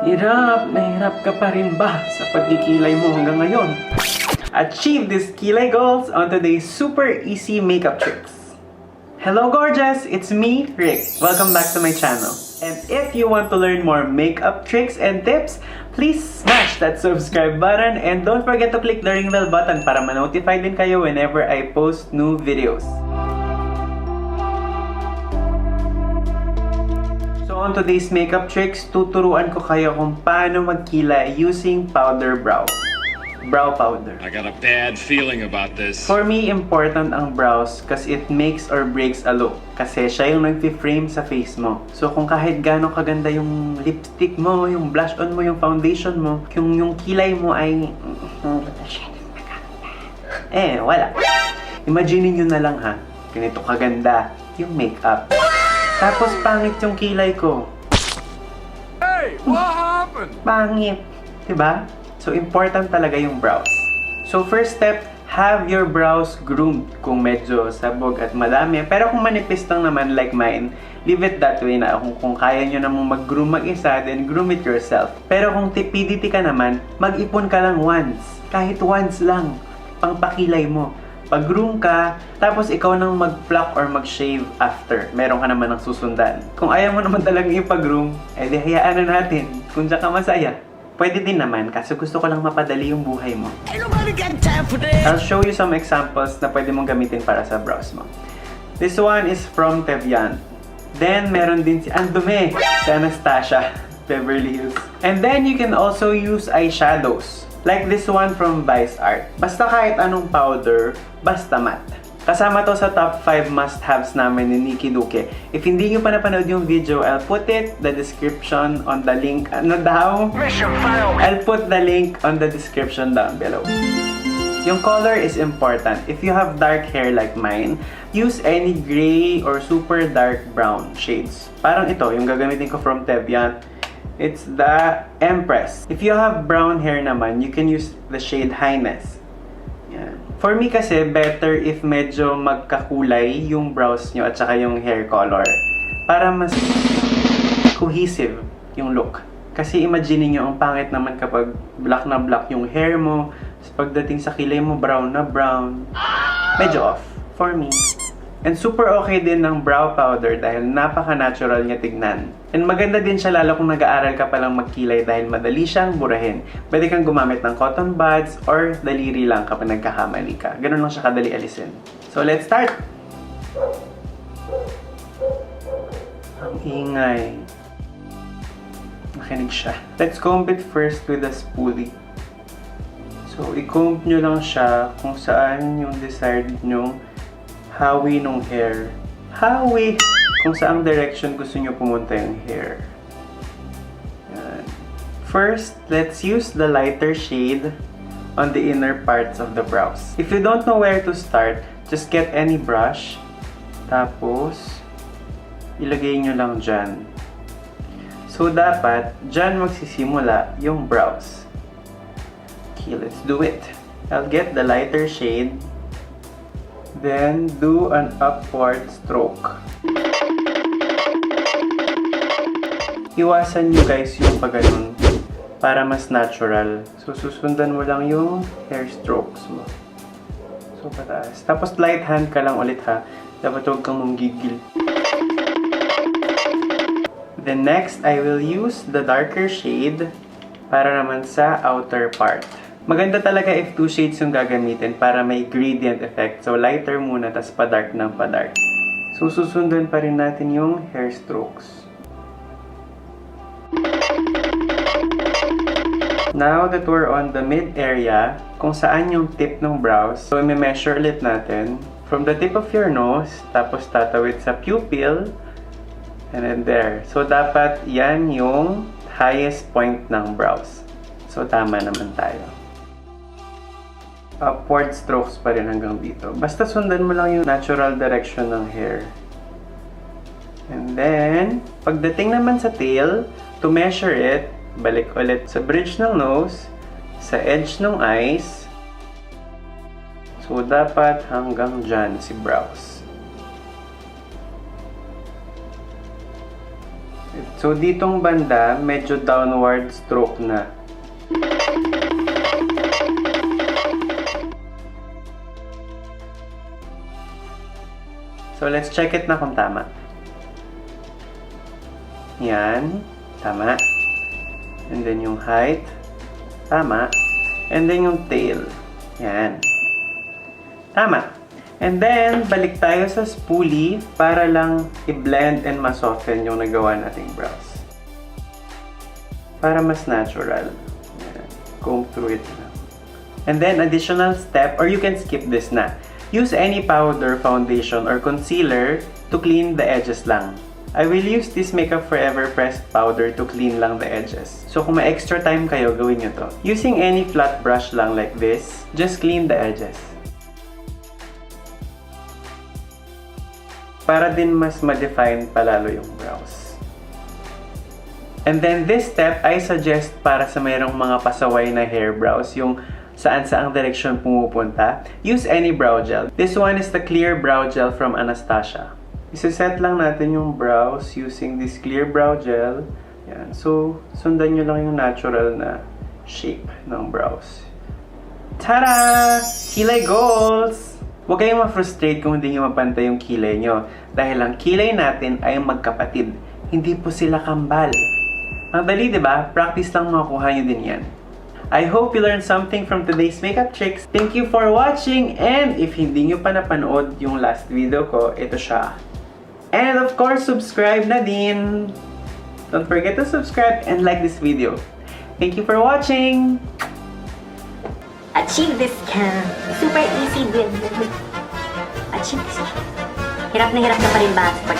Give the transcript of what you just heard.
Mahirap ka pa rin ba sa pagkikilay mo hanggang ngayon? Achieve these kilay goals on today's super easy makeup tricks. Hello gorgeous, it's me, Rick. Welcome back to my channel. And if you want to learn more makeup tricks and tips, please smash that subscribe button and don't forget to click the ring bell button para ma-notify din kayo whenever I post new videos. So on today's makeup tricks, tuturuan ko kayo kung paano magkilay using powder brow. Brow powder. I got a bad feeling about this. For me, important ang brows kasi it makes or breaks a look. Kasi siya yung nag-frame sa face mo. So kung kahit gano'ng kaganda yung lipstick mo, yung blush on mo, yung foundation mo, yung kilay mo ay... wala. Imaginin nyo na lang ha, ganito kaganda yung makeup. Tapos pangit yung kilay ko. Hey, what happened? Pangit. Diba? So, important talaga yung brows. So, first step, have your brows groomed kung medyo sabog at madami. Pero kung manipis lang naman like mine, leave it that way na. Kung kaya nyo namang mag-groom mag-isa, then groom it yourself. Pero kung tipidity ka naman, mag-ipon ka lang once. Kahit once lang, pangpakilay mo. Pag-groom ka, tapos ikaw nang mag-pluck or mag-shave after. Meron ka naman ng susundan. Kung ayaw mo naman talagang ipag-groom, edi hayaan na natin. Kung diyan ka masaya. Pwede din naman kasi gusto ko lang mapadali yung buhay mo. I'll show you some examples na pwede mong gamitin para sa brows mo. This one is from Teviant. Then, meron din si Anastasia, Beverly. And then, you can also use eyeshadows. Like this one from Vice Art. Basta kahit anong powder, basta matte. Kasama to sa top 5 must-haves namin ni Nikki Duque. If hindi nyo pa napanood yung video, I'll put it the description on the link. Ano daw? I'll put the link on the description down below. Yung color is important. If you have dark hair like mine, use any gray or super dark brown shades. Parang ito, yung gagamitin ko from Teviant. It's the Empress. If you have brown hair naman, you can use the shade Highness. Yan. For me kasi, better if medyo magkakulay yung brows nyo at saka yung hair color. Para mas cohesive yung look. Kasi imagine nyo, ang pangit naman kapag black na black yung hair mo. Pagdating sa kilay mo, brown na brown. Medyo off. For me. And super okay din ng brow powder dahil napaka-natural niya tignan. And maganda din siya lalo kung nag-aaral ka palang magkilay dahil madali siyang burahin. Pwede kang gumamit ng cotton buds or daliri lang kapag nagkakamali ka. Ganun lang siya kadali alisin. So let's start! Ang ingay. Makinig siya. Let's comb it first with a spoolie. So i-comb nyo lang siya kung saan yung desired nyong hawi nung hair. Hawi! Kung saang direction gusto nyo pumunta yung hair. Yan. First, let's use the lighter shade on the inner parts of the brows. If you don't know where to start, just get any brush. Tapos, ilagay nyo lang dyan. So, dapat, dyan magsisimula yung brows. Okay, let's do it. I'll get the lighter shade. Then, do an upward stroke. Iwasan nyo guys yung pag-ganun para mas natural. So, susundan mo lang yung hair strokes mo. So, pataas. Tapos, light hand ka lang ulit ha. Dapat huwag kang manggigil. Then, next, I will use the darker shade para naman sa outer part. Maganda talaga if 2 shades yung gagamitin para may gradient effect. So, lighter muna, tas pa-dark ng pa-dark. So, susundan pa rin natin yung hair strokes. Now that we're on the mid area, kung saan yung tip ng brows, so, i-measure ulit natin from the tip of your nose, tapos tatawid sa pupil, and then there. So, dapat yan yung highest point ng brows. So, tama naman tayo. Upward strokes pa rin hanggang dito. Basta sundan mo lang yung natural direction ng hair. And then, pagdating naman sa tail, to measure it, balik ulit sa bridge ng nose, sa edge ng eyes. So, dapat hanggang dyan si brows. So, ditong banda, medyo downward stroke na. So, let's check it na kung tama. Yan. Tama. And then yung height. Tama. And then yung tail. Yan. Tama. And then, balik tayo sa spoolie para lang i-blend and ma-soften yung nagawa nating brows. Para mas natural. Yan. Comb through it lang. And then, additional step, or you can skip this na. Use any powder, foundation, or concealer to clean the edges lang. I will use this Makeup Forever pressed powder to clean lang the edges. So kung may extra time kayo, gawin nyo to. Using any flat brush lang like this, just clean the edges. Para din mas ma-define palalo yung brows. And then this step, I suggest para sa mayroong mga pasaway na hair brows, yung saan-saang direksyon pumupunta, use any brow gel. This one is the clear brow gel from Anastasia. Isa-set lang natin yung brows using this clear brow gel. Yan. So, sundan nyo lang yung natural na shape ng brows. Tada! Kilay goals! Huwag kayong ma-frustrate kung hindi nyo mapantay yung kilay nyo. Dahil ang kilay natin ay magkapatid. Hindi po sila kambal. Ang dali, diba? Practice lang makuha nyo din yan. I hope you learned something from today's makeup tricks. Thank you for watching, and if hindi nyo pa napanood yung last video ko, ito siya. And of course, subscribe na din! Don't forget to subscribe and like this video. Thank you for watching! Achieve this can. Super easy with achieve this. Hirap na pa rin ba pag